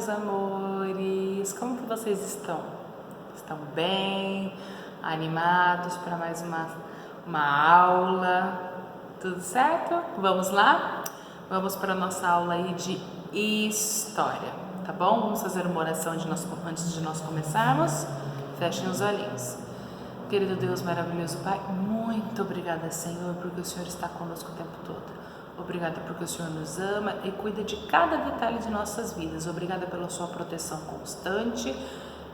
meus amores, como que vocês estão? Estão bem? Animados para mais uma aula? Tudo certo? Vamos lá? Vamos para a nossa aula aí de história, tá bom? Vamos fazer uma oração antes de nós começarmos? Fechem os olhinhos. Querido Deus maravilhoso Pai, muito obrigada, Senhor, porque o Senhor está conosco o tempo todo. Obrigada porque o Senhor nos ama e cuida de cada detalhe de nossas vidas. Obrigada pela sua proteção constante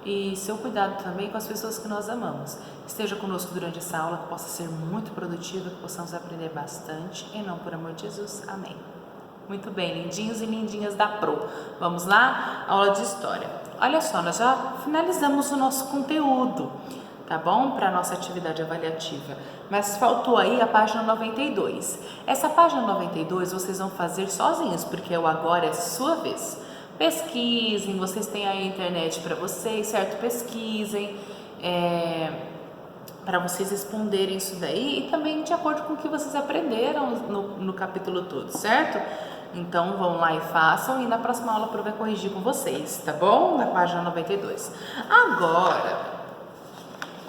e seu cuidado também com as pessoas que nós amamos. Esteja conosco durante essa aula, que possa ser muito produtiva, que possamos aprender bastante. Em nome, por amor de Jesus. Amém. Muito bem, lindinhos e lindinhas da Pro. Vamos lá? Aula de História. Olha só, nós já finalizamos o nosso conteúdo, tá bom? Para a nossa atividade avaliativa. Mas faltou aí a página 92. Essa página 92 vocês vão fazer sozinhos, porque o agora é sua vez. Pesquisem, vocês têm aí a internet para vocês, certo? Pesquisem, para vocês responderem isso daí e também de acordo com o que vocês aprenderam no capítulo todo, certo? Então vão lá e façam, e na próxima aula a Pro vai corrigir com vocês, tá bom? Na página 92. Agora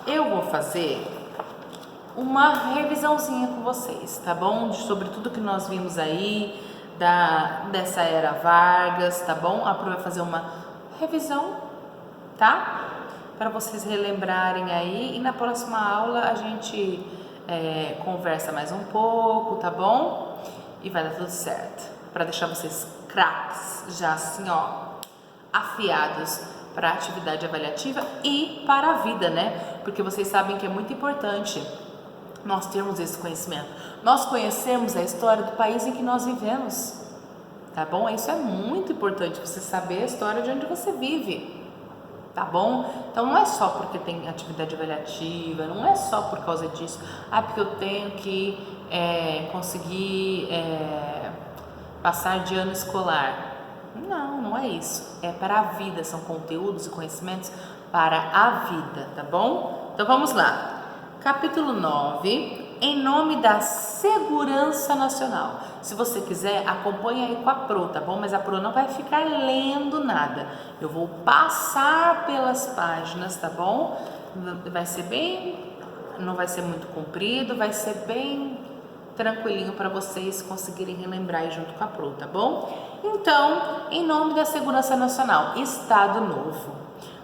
eu vou fazer uma revisãozinha com vocês, tá bom? Sobre tudo que nós vimos aí, dessa era Vargas, tá bom? A Pro vai fazer uma revisão, tá? Para vocês relembrarem aí, e na próxima aula a gente conversa mais um pouco, tá bom? E vai dar tudo certo, para deixar vocês craques, já assim, ó, afiados para a atividade avaliativa e para a vida, né? Porque vocês sabem que é muito importante nós termos esse conhecimento. Nós conhecemos a história do país em que nós vivemos, tá bom? Isso é muito importante, você saber a história de onde você vive, tá bom? Então não é só porque tem atividade avaliativa, não é só por causa disso, porque eu tenho que conseguir passar de ano escolar. Não, não é isso. É para a vida, são conteúdos e conhecimentos para a vida, tá bom? Então vamos lá. Capítulo 9, em nome da segurança nacional. Se você quiser, acompanha aí com a Pro, tá bom? Mas a Pro não vai ficar lendo nada. Eu vou passar pelas páginas, tá bom? Vai ser bem, não vai ser muito comprido, vai ser bem tranquilinho para vocês conseguirem relembrar aí junto com a Pro, tá bom? Então, em nome da segurança nacional, Estado Novo.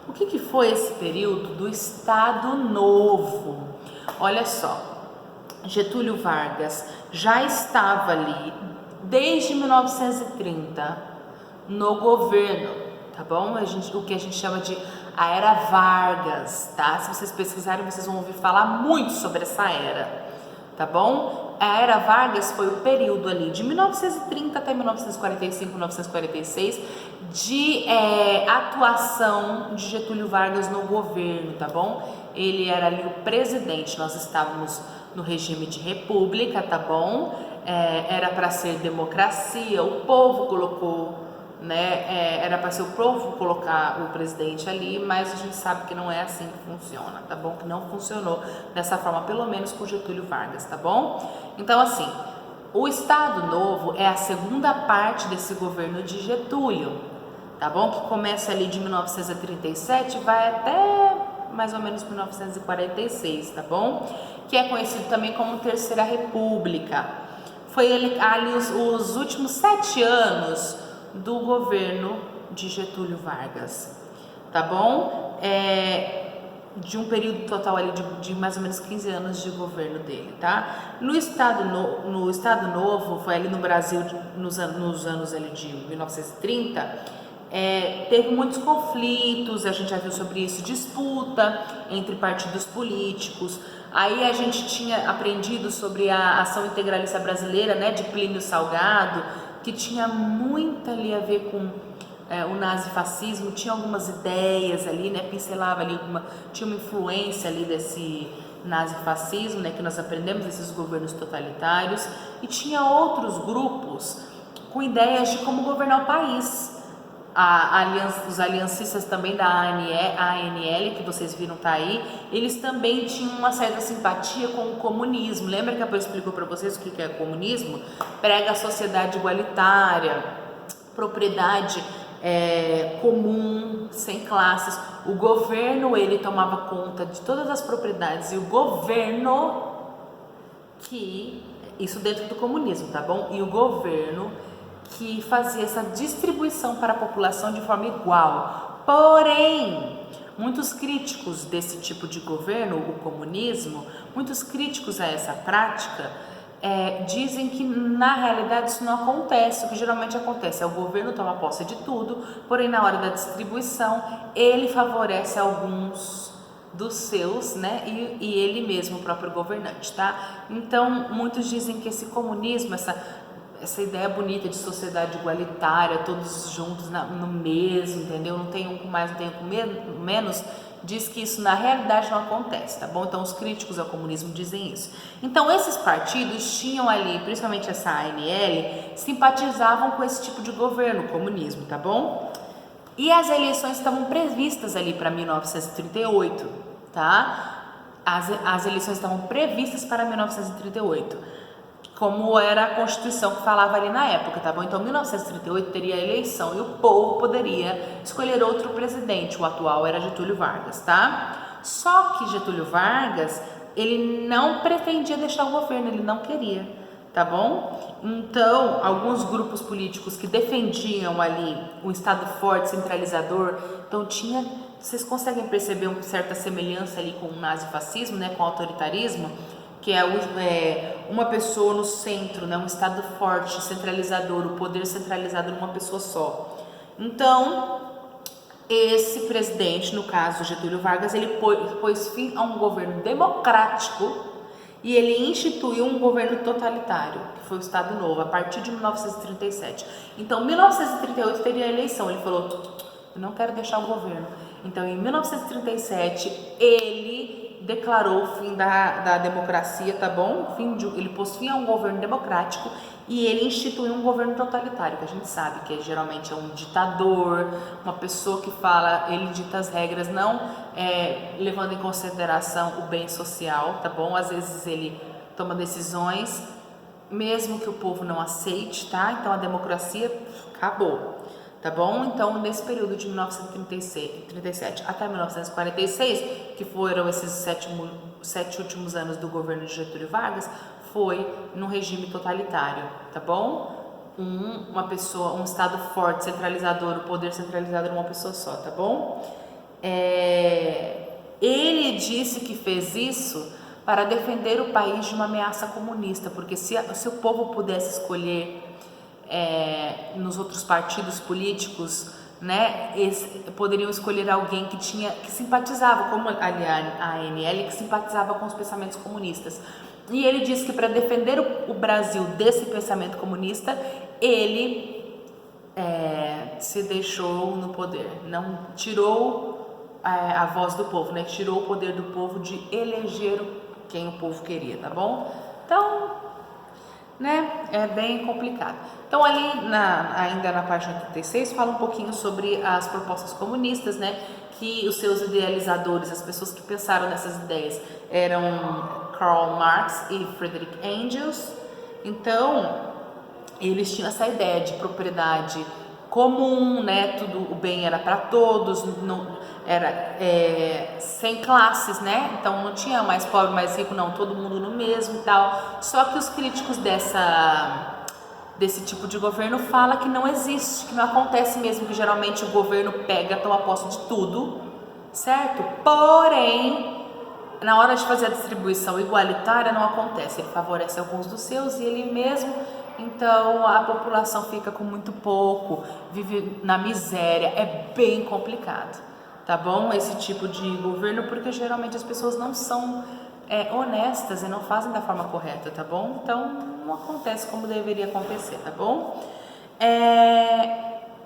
O que foi esse período do Estado Novo? Olha só, Getúlio Vargas já estava ali desde 1930 no governo, tá bom? O que a gente chama de a Era Vargas, tá? Se vocês pesquisarem, vocês vão ouvir falar muito sobre essa era, tá bom? A Era Vargas foi o período ali de 1930 até 1945, 1946 de atuação de Getúlio Vargas no governo, tá bom? Ele era ali o presidente, nós estávamos no regime de república, tá bom? Era para ser democracia, o povo colocou, né? Era para ser o povo colocar o presidente ali, mas a gente sabe que não é assim que funciona, tá bom? Que não funcionou dessa forma, pelo menos com Getúlio Vargas, tá bom? Então, assim, o Estado Novo é a segunda parte desse governo de Getúlio, tá bom? Que começa ali de 1937 e vai até mais ou menos 1946, tá bom? Que é conhecido também como Terceira República. Foi ali os últimos 7 anos do governo de Getúlio Vargas, tá bom? De um período total ali de mais ou menos 15 anos de governo dele, tá? No Estado Novo, foi ali no Brasil nos anos ali de 1930, teve muitos conflitos, a gente já viu sobre isso, disputa entre partidos políticos. Aí a gente tinha aprendido sobre a ação integralista brasileira, né, de Plínio Salgado, que tinha muito ali a ver com o nazifascismo, tinha algumas ideias ali, né, pincelava ali tinha uma influência ali desse nazifascismo, né, que nós aprendemos desses governos totalitários, e tinha outros grupos com ideias de como governar o país. Os aliancistas também da ANL, que vocês viram tá aí, eles também tinham uma certa simpatia com o comunismo. Lembra que a Pro explicou para vocês o que é comunismo? Prega a sociedade igualitária, propriedade comum, sem classes. O governo, ele tomava conta de todas as propriedades, e o governo isso dentro do comunismo, tá bom? E o governo que fazia essa distribuição para a população de forma igual. Porém, muitos críticos desse tipo de governo, o comunismo, muitos críticos a essa prática, dizem que na realidade isso não acontece. O que geralmente acontece é o governo toma posse de tudo, porém na hora da distribuição ele favorece alguns dos seus, né, e ele mesmo, o próprio governante, tá? Então muitos dizem que esse comunismo, essa ideia bonita de sociedade igualitária, todos juntos no mesmo, entendeu? Não tem um com mais, não tem um com menos, diz que isso na realidade não acontece, tá bom? Então os críticos ao comunismo dizem isso. Então esses partidos tinham ali, principalmente essa ANL, simpatizavam com esse tipo de governo, o comunismo, tá bom? E as eleições estavam previstas ali para 1938, tá? As eleições estavam previstas para 1938, como era a Constituição que falava ali na época, tá bom? Então, 1938 teria a eleição e o povo poderia escolher outro presidente. O atual era Getúlio Vargas, tá? Só que Getúlio Vargas, ele não pretendia deixar o governo, ele não queria, tá bom? Então, alguns grupos políticos que defendiam ali um Estado forte, centralizador, então vocês conseguem perceber uma certa semelhança ali com o nazifascismo, né, com o autoritarismo, que é uma pessoa no centro, né, um Estado forte, centralizador, o poder centralizado numa pessoa só. Então, esse presidente, no caso Getúlio Vargas, ele pôs fim a um governo democrático e ele instituiu um governo totalitário, que foi o Estado Novo, a partir de 1937. Então, em 1938 teria a eleição, ele falou, eu não quero deixar o governo. Então, em 1937, ele declarou o fim da democracia, tá bom? Ele pôs fim a um governo democrático e ele instituiu um governo totalitário, que a gente sabe que geralmente é um ditador, uma pessoa que fala, ele dita as regras, não levando em consideração o bem social, tá bom? Às vezes ele toma decisões, mesmo que o povo não aceite, tá? Então a democracia acabou. Tá bom? Então, nesse período de 1937 até 1946, que foram esses sete últimos anos do governo de Getúlio Vargas, foi num regime totalitário, tá bom? Um Estado forte, centralizador, o poder centralizado de uma pessoa só, tá bom? Ele disse que fez isso para defender o país de uma ameaça comunista, porque se o povo pudesse escolher nos outros partidos políticos, né, poderiam escolher alguém que simpatizava, como a ANL, que simpatizava com os pensamentos comunistas. E ele disse que para defender o Brasil desse pensamento comunista, ele se deixou no poder, não tirou a voz do povo, né, tirou o poder do povo de eleger quem o povo queria, tá bom? Então, né, é bem complicado. Então ali ainda na página 86 fala um pouquinho sobre as propostas comunistas, né, que os seus idealizadores, as pessoas que pensaram nessas ideias eram Karl Marx e Friedrich Engels. Então eles tinham essa ideia de propriedade comum, né, tudo o bem era para todos, não era sem classes, né, então não tinha mais pobre, mais rico, não, todo mundo no mesmo e tal. Só que os críticos desse tipo de governo falam que não existe, que não acontece mesmo, que geralmente o governo toma posse de tudo, certo? Porém, na hora de fazer a distribuição igualitária não acontece, ele favorece alguns dos seus e ele mesmo. Então a população fica com muito pouco, vive na miséria, é bem complicado, tá bom? Esse tipo de governo, porque geralmente as pessoas não são honestas e não fazem da forma correta, tá bom? Então não acontece como deveria acontecer, tá bom?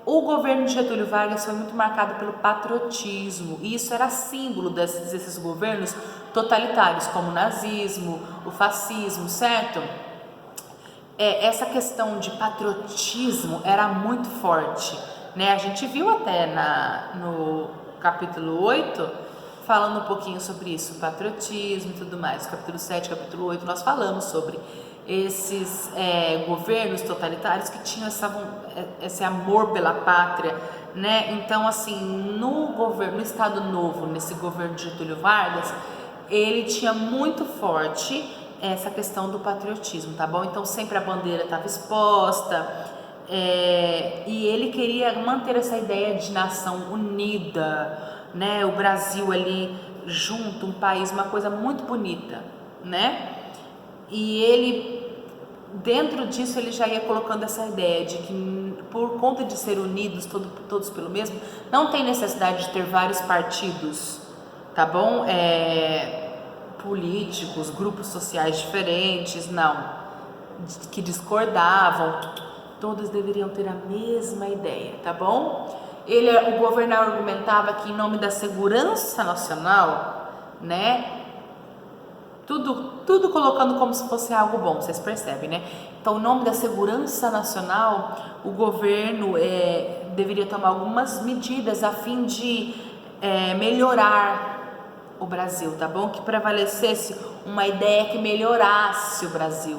O governo de Getúlio Vargas foi muito marcado pelo patriotismo, e isso era símbolo desses governos totalitários, como o nazismo, o fascismo, certo? Essa questão de patriotismo era muito forte, né? A gente viu até no capítulo 8, falando um pouquinho sobre isso, patriotismo e tudo mais. Capítulo 7, capítulo 8, nós falamos sobre esses governos totalitários que tinham esse amor pela pátria, né? Então, assim, no Estado Novo, nesse governo de Getúlio Vargas, ele tinha muito forte essa questão do patriotismo, tá bom? Então, sempre a bandeira estava exposta, e ele queria manter essa ideia de nação unida, né? O Brasil ali junto, um país, uma coisa muito bonita, né? E ele, dentro disso, ele já ia colocando essa ideia de que, por conta de ser unidos, todos pelo mesmo, não tem necessidade de ter vários partidos, tá bom? Políticos, grupos sociais diferentes, não, que discordavam, todos deveriam ter a mesma ideia, tá bom? O governo argumentava que, em nome da segurança nacional, né, tudo colocando como se fosse algo bom, vocês percebem, né? Então, em nome da segurança nacional, o governo deveria tomar algumas medidas a fim de melhorar o Brasil, tá bom? Que prevalecesse uma ideia que melhorasse o Brasil,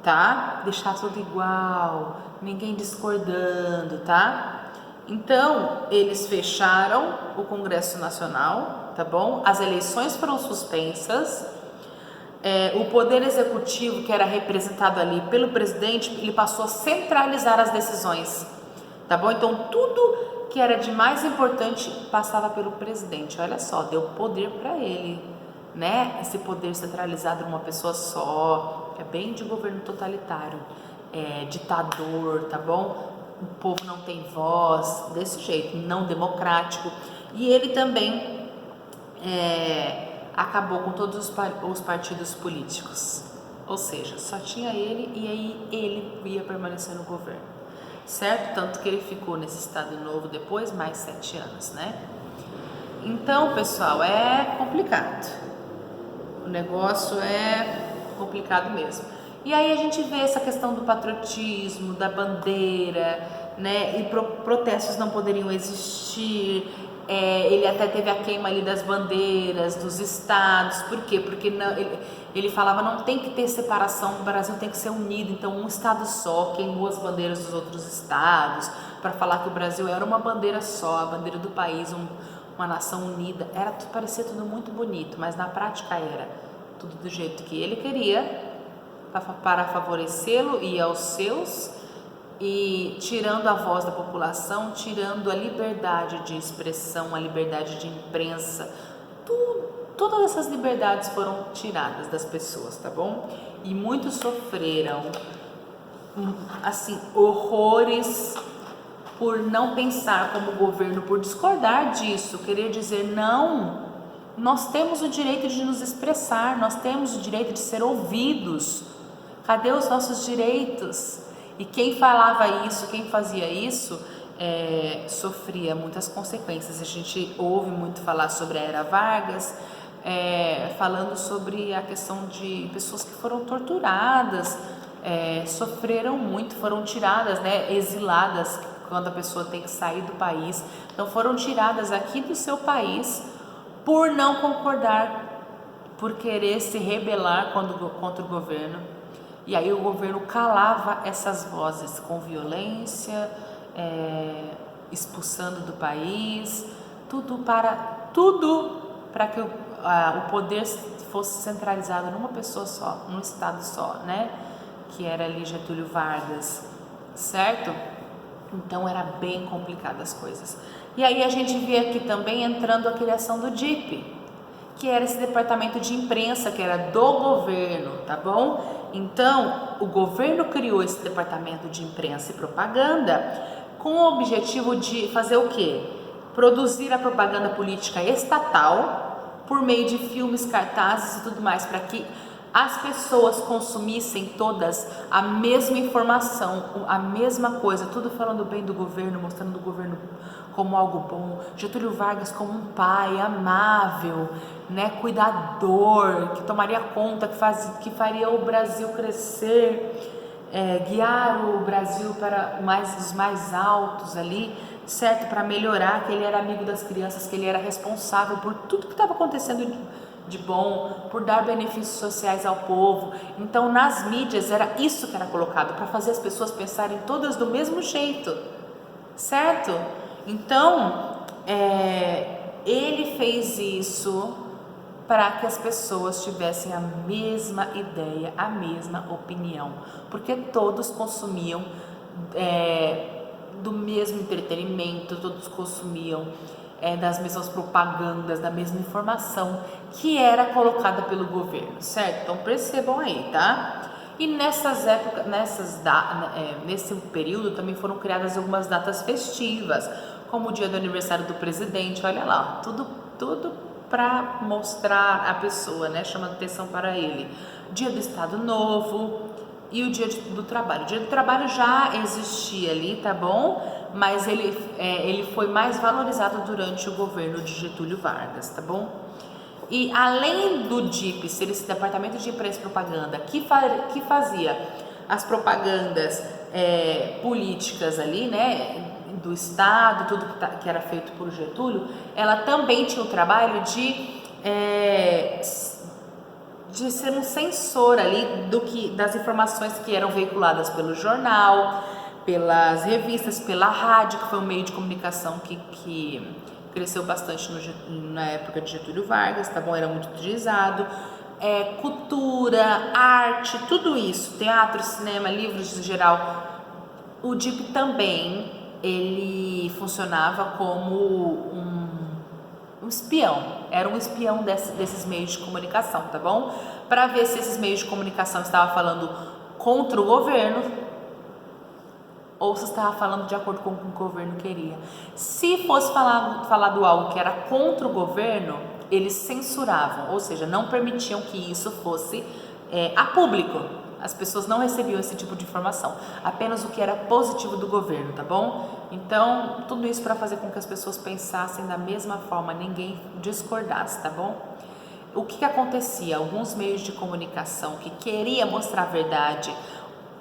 tá? Deixar tudo igual, ninguém discordando, tá? Então, eles fecharam o Congresso Nacional, tá bom? As eleições foram suspensas. O poder executivo, que era representado ali pelo presidente, ele passou a centralizar as decisões, tá bom? Então, tudo que era de mais importante passava pelo presidente. Olha só, deu poder para ele, né? Esse poder centralizado numa pessoa só, é bem de governo totalitário, ditador, tá bom? O povo não tem voz, desse jeito, não democrático. E ele também acabou com todos os partidos políticos, ou seja, só tinha ele, e aí ele ia permanecer no governo, certo? Tanto que ele ficou nesse Estado Novo depois mais 7 anos, né? Então, pessoal, é complicado, o negócio é complicado mesmo. E aí a gente vê essa questão do patriotismo, da bandeira, né? E protestos não poderiam existir. Ele até teve a queima ali das bandeiras, dos estados. Por quê? Porque ele falava, não tem que ter separação, o Brasil tem que ser unido, então um estado só. Queimou as bandeiras dos outros estados para falar que o Brasil era uma bandeira só, a bandeira do país, uma nação unida. Parecia tudo muito bonito, mas na prática era tudo do jeito que ele queria, para favorecê-lo e aos seus, e tirando a voz da população, tirando a liberdade de expressão, a liberdade de imprensa, todas essas liberdades foram tiradas das pessoas, tá bom? E muitos sofreram, assim, horrores por não pensar como governo, por discordar disso, querer dizer, não, nós temos o direito de nos expressar, nós temos o direito de ser ouvidos, cadê os nossos direitos? E quem falava isso, quem fazia isso, sofria muitas consequências. A gente ouve muito falar sobre a Era Vargas, falando sobre a questão de pessoas que foram torturadas, sofreram muito, foram tiradas, né, exiladas, quando a pessoa tem que sair do país. Então foram tiradas aqui do seu país por não concordar, por querer se rebelar contra o governo. E aí o governo calava essas vozes com violência, expulsando do país, tudo para que o poder fosse centralizado numa pessoa só, num estado só, né? Que era ali Getúlio Vargas, certo? Então era bem complicado as coisas. E aí a gente vê aqui também entrando a criação do DIP, que era esse departamento de imprensa que era do governo, tá bom? Então, o governo criou esse departamento de imprensa e propaganda com o objetivo de fazer o quê? Produzir a propaganda política estatal por meio de filmes, cartazes e tudo mais, para que as pessoas consumissem todas a mesma informação, a mesma coisa, tudo falando bem do governo, mostrando o governo como algo bom, Getúlio Vargas como um pai amável, né, cuidador, que tomaria conta, que faria o Brasil crescer, guiar o Brasil para os mais altos ali, certo? Para melhorar, que ele era amigo das crianças, que ele era responsável por tudo que estava acontecendo de bom, por dar benefícios sociais ao povo. Então, nas mídias era isso que era colocado, para fazer as pessoas pensarem todas do mesmo jeito, certo? Então, ele fez isso para que as pessoas tivessem a mesma ideia, a mesma opinião, porque todos consumiam do mesmo entretenimento, todos consumiam das mesmas propagandas, da mesma informação que era colocada pelo governo, certo? Então percebam aí, tá? E nessas épocas, nesse período também foram criadas algumas datas festivas, como o dia do aniversário do presidente, olha lá, tudo para mostrar a pessoa, né, chamando atenção para ele. Dia do Estado Novo e o dia do trabalho. O dia do trabalho já existia ali, tá bom? Mas ele foi mais valorizado durante o governo de Getúlio Vargas, tá bom? E além do DIP ser esse Departamento de Imprensa e Propaganda que fazia as propagandas políticas ali, né, do Estado, tudo que era feito por Getúlio, ela também tinha o trabalho de ser um censor ali das informações que eram veiculadas pelo jornal, pelas revistas, pela rádio, que foi um meio de comunicação que cresceu bastante na época de Getúlio Vargas, tá bom? Era muito utilizado. Cultura, arte, tudo isso, teatro, cinema, livros em geral. O DIP também, ele funcionava como um espião, era um espião desses meios de comunicação, tá bom? Para ver se esses meios de comunicação estavam falando contra o governo ou se estava falando de acordo com o que o governo queria. Se fosse falado algo que era contra o governo, eles censuravam, ou seja, não permitiam que isso fosse a público. As pessoas não recebiam esse tipo de informação, apenas o que era positivo do governo, tá bom? Então, tudo isso para fazer com que as pessoas pensassem da mesma forma, ninguém discordasse, tá bom? O que acontecia? Alguns meios de comunicação que queriam mostrar a verdade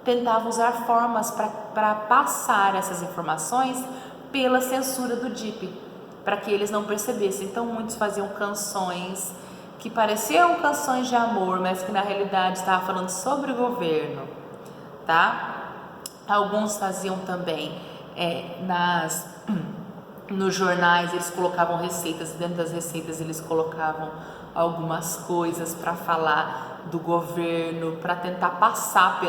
tentavam usar formas para passar essas informações pela censura do DIP, para que eles não percebessem. Então, muitos faziam canções que pareciam canções de amor, mas que na realidade estavam falando sobre o governo, tá? Alguns faziam também nos jornais, eles colocavam receitas, e dentro das receitas eles colocavam algumas coisas para falar do governo, para tentar passar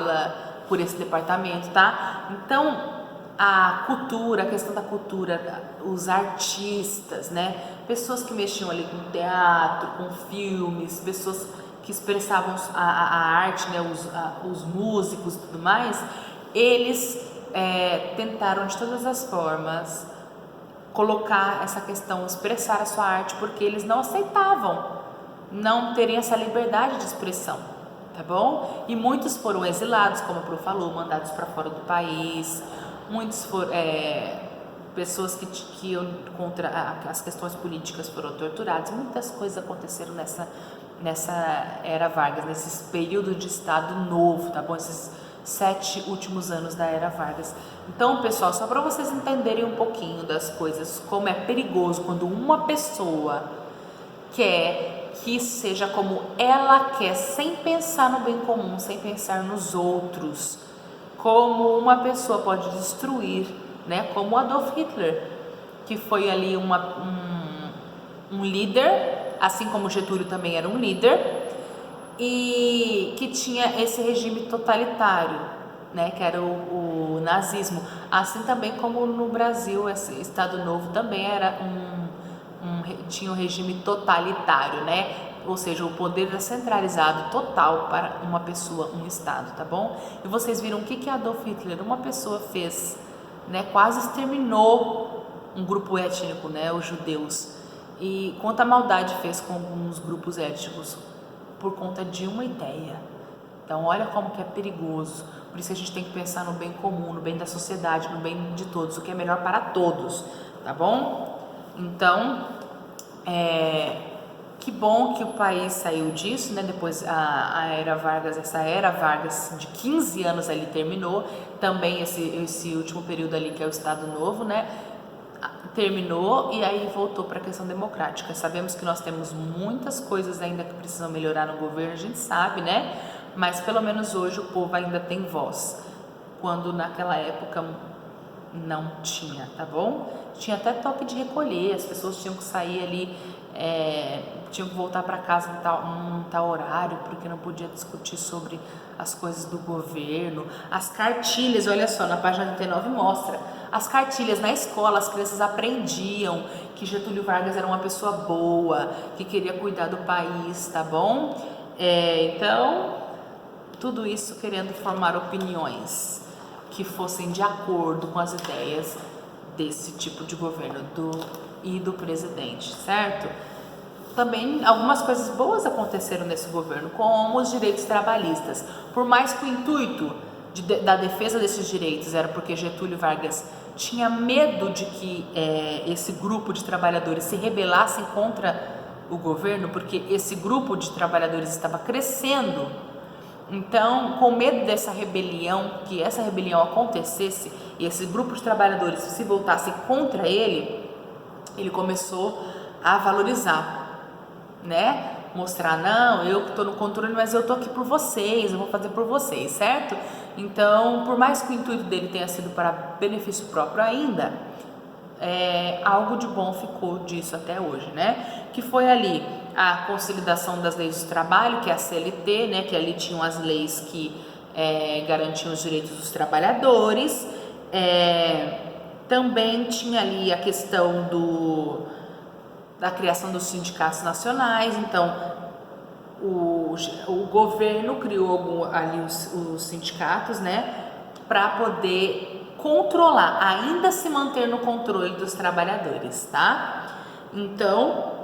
por esse departamento, tá? Então, a cultura, a questão da cultura, os artistas, né? Pessoas que mexiam ali com teatro, com filmes, pessoas que expressavam a arte, né? Os músicos e tudo mais, eles tentaram de todas as formas colocar essa questão, expressar a sua arte, porque eles não aceitavam não terem essa liberdade de expressão, tá bom? E muitos foram exilados, como a Pro falou, mandados para fora do país. Muitos foram pessoas que iam contra as questões políticas foram torturadas. Muitas coisas aconteceram nessa era Vargas, nesse período de Estado Novo, tá bom? Esses 7 últimos anos da era Vargas. Então, pessoal, só para vocês entenderem um pouquinho das coisas, como é perigoso quando uma pessoa quer que seja como ela quer, sem pensar no bem comum, sem pensar nos outros, como uma pessoa pode destruir, né? Como Adolf Hitler, que foi ali um líder, assim como Getúlio também era um líder, e que tinha esse regime totalitário, né? Que era o nazismo. Assim também como no Brasil, esse Estado Novo também era tinha um regime totalitário, né? Ou seja, o poder era centralizado total para uma pessoa, um estado, tá bom? E vocês viram o que Adolf Hitler, uma pessoa, fez, né? Quase exterminou um grupo étnico, né? Os judeus. E quanta maldade fez com alguns grupos étnicos por conta de uma ideia. Então, olha como que é perigoso. Por isso que a gente tem que pensar no bem comum, no bem da sociedade, no bem de todos, o que é melhor para todos, tá bom? Então, que bom que o país saiu disso, né? Depois a era Vargas, essa era Vargas de 15 anos ali terminou. Também esse último período ali, que é o Estado Novo, né? Terminou e aí voltou para a questão democrática. Sabemos que nós temos muitas coisas ainda que precisam melhorar no governo, a gente sabe, né? Mas pelo menos hoje o povo ainda tem voz, quando naquela época não tinha, tá bom? tinha até toque de recolher, as pessoas tinham que sair ali, tinham que voltar para casa em tal horário, porque não podia discutir sobre as coisas do governo. As cartilhas, olha só, na página 39 mostra, as cartilhas na escola, as crianças aprendiam que Getúlio Vargas era uma pessoa boa, que queria cuidar do país, tá bom? Então, tudo isso querendo formar opiniões que fossem de acordo com as ideias desse tipo de governo e do presidente, certo? Também algumas coisas boas aconteceram nesse governo, como os direitos trabalhistas. Por mais que o intuito da defesa desses direitos era porque Getúlio Vargas tinha medo de que esse grupo de trabalhadores se rebelassem contra o governo, porque esse grupo de trabalhadores estava crescendo. Então, com medo dessa rebelião, que essa rebelião acontecesse e esse grupo de trabalhadores se voltasse contra ele, ele começou a valorizar, né? Mostrar, não, eu que estou no controle, mas eu estou aqui por vocês, eu vou fazer por vocês, certo? Então, por mais que o intuito dele tenha sido para benefício próprio ainda, algo de bom ficou disso até hoje, né? Que foi ali a consolidação das leis do trabalho, que é a CLT, né? Que ali tinham as leis que garantiam os direitos dos trabalhadores. Também tinha ali a questão da criação dos sindicatos nacionais. Então, o governo criou ali os sindicatos, né? Para poder controlar, ainda se manter no controle dos trabalhadores, tá? Então,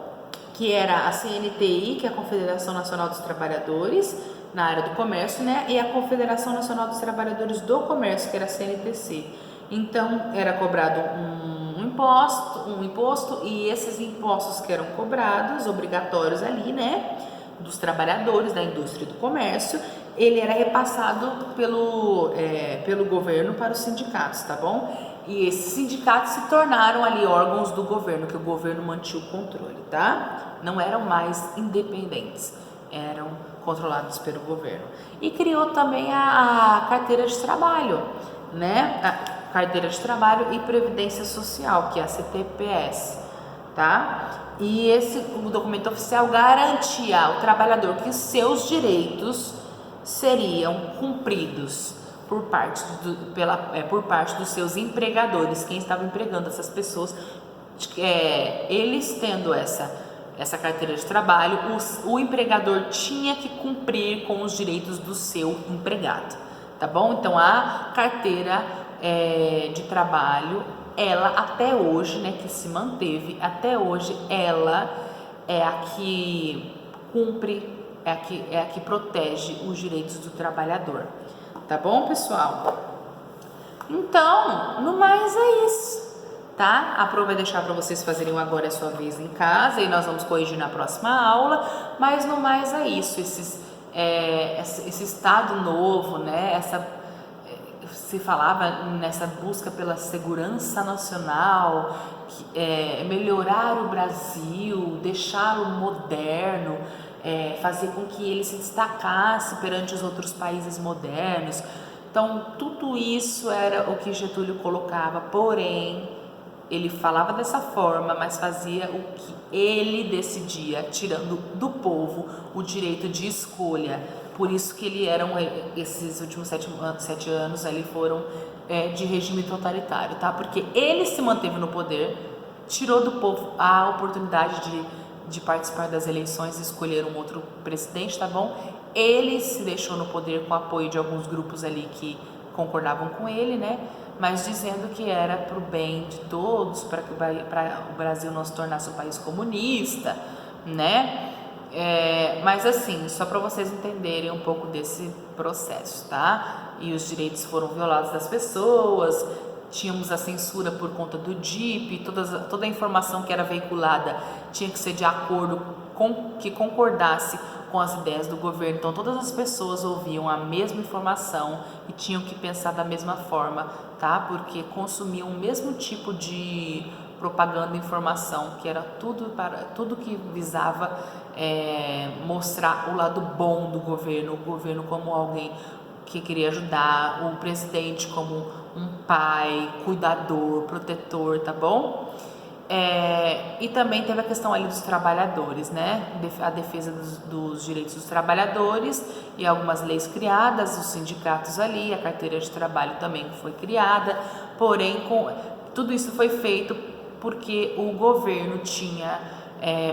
que era a CNTI, que é a Confederação Nacional dos Trabalhadores, na área do comércio, né? E a Confederação Nacional dos Trabalhadores do Comércio, que era a CNTC. Então, era cobrado um imposto, e esses impostos que eram cobrados, obrigatórios ali, né? Dos trabalhadores da indústria e do comércio, ele era repassado pelo governo para os sindicatos, tá bom? E esses sindicatos se tornaram ali órgãos do governo, que o governo mantinha o controle, tá? Não eram mais independentes, eram controlados pelo governo. E criou também a carteira de trabalho, né? A carteira de trabalho e previdência social, que é a CTPS, tá? E o documento oficial garantia ao trabalhador que seus direitos seriam cumpridos por parte dos seus empregadores, quem estava empregando essas pessoas, eles tendo essa carteira de trabalho, o empregador tinha que cumprir com os direitos do seu empregado, tá bom? Então a carteira de trabalho, ela até hoje, né, que se manteve até hoje, ela é a que cumpre, é a que protege os direitos do trabalhador, tá bom, pessoal? Então, no mais é isso, tá? A prova vai deixar para vocês fazerem agora a sua vez em casa e nós vamos corrigir na próxima aula, mas no mais é isso, esse estado novo, né, se falava nessa busca pela segurança nacional, melhorar o Brasil, deixá-lo moderno, fazer com que ele se destacasse perante os outros países modernos. Então, tudo isso era o que Getúlio colocava, porém, ele falava dessa forma, mas fazia o que ele decidia, tirando do povo o direito de escolha. Por isso que esses últimos 7 anos ali foram de regime totalitário, tá? Porque ele se manteve no poder, tirou do povo a oportunidade de participar das eleições e escolher um outro presidente, tá bom? Ele se deixou no poder com o apoio de alguns grupos ali que concordavam com ele, né? Mas dizendo que era para o bem de todos, para que o Brasil não se tornasse um país comunista, né? Mas assim, só para vocês entenderem um pouco desse processo, tá? E os direitos foram violados das pessoas, tínhamos a censura por conta do DIP, toda a informação que era veiculada tinha que ser de acordo com que concordasse com as ideias do governo. Então todas as pessoas ouviam a mesma informação e tinham que pensar da mesma forma, tá? Porque consumiam o mesmo tipo de propaganda e informação, que era tudo que visava mostrar o lado bom do governo, o governo como alguém que queria ajudar, o presidente como um pai, cuidador, protetor, tá bom? E também teve a questão ali dos trabalhadores, né? A defesa dos direitos dos trabalhadores e algumas leis criadas, os sindicatos ali, a carteira de trabalho também foi criada, porém tudo isso foi feito porque o governo tinha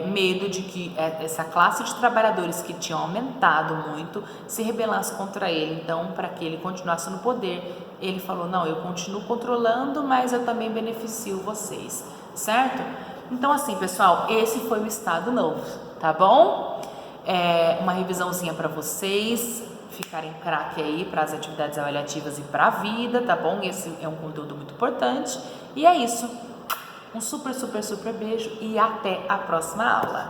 medo de que essa classe de trabalhadores que tinha aumentado muito se rebelasse contra ele. Então, para que ele continuasse no poder, ele falou: não, eu continuo controlando, mas eu também beneficio vocês, certo? Então, assim, pessoal, esse foi o Estado Novo, tá bom? Uma revisãozinha para vocês ficarem craque aí para as atividades avaliativas e para a vida, tá bom? Esse é um conteúdo muito importante. E é isso. Um super, super, super beijo e até a próxima aula.